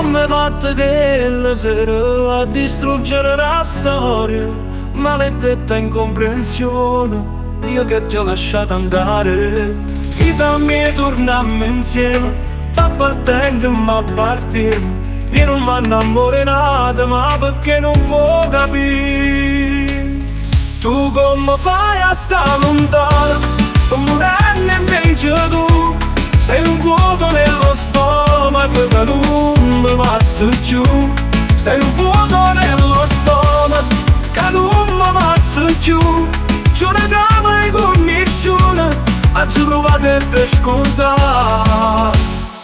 come fatte che sera a distruggere la storia, maledetta incomprensione, io che ti ho lasciato andare. Vita mia tornammo insieme, appartengo ma partiamo. Io non mi innamorato ma perché non può capire. Tu come fai a stare lontano, sto morendo invece tu. Sei un vuoto nello stomaco che non mi passa giù. Sei un vuoto nello stomaco che non mi passa giù. Giuro che mai conosciuto, oggi provate a te scordare.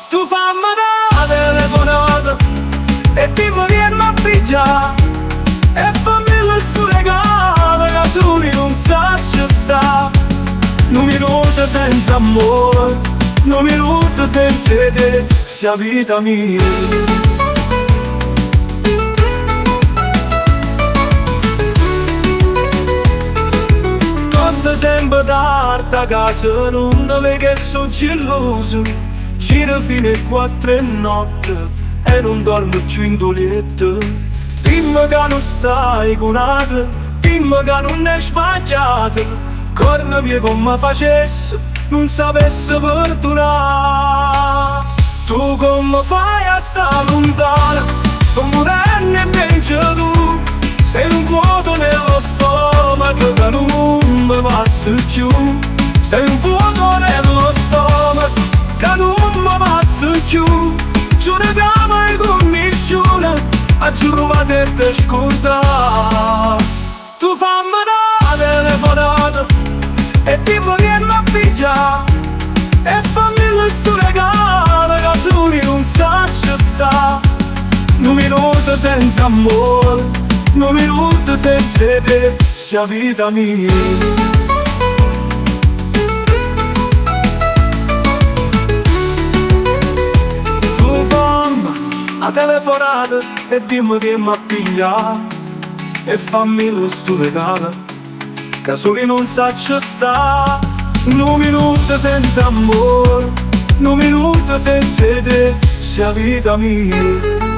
Tu fammi da telefonata e ti vieni a pigiare e fammi lo sturegare che tu non sai sta. Non mi minuto senza amore, non mi minuto senza te, sia vita mia. Sempre tardi a casa, non dove che sono geloso. Gira fino alle 4 e notte e non dormo più in letto. Dimmi che non stai curata, dimmi che non è sbagliata. Corna via come facessi, non sapessi perdonare. Tu come fai a stare lontano, sto morendo e pensi tu. Sei un vuoto nello stomaco che non mi passa più. Sei un vuoto nello stomaco che non mi passa più. Giuro che mai conosciuto, oggi provate a te scordare. Tu fammi da telefonata e ti vieni a pigiare e fammi lo sturegare che tu non sai sta. Non minuto senza amore, non minuto senza te, sia vita mia. Tu fammi a telefonata e dimmi che mi appiglia e fammi lo sturegare che soli non saccio sta. Non minuto senza amore, non minuto senza te, sia vita mia.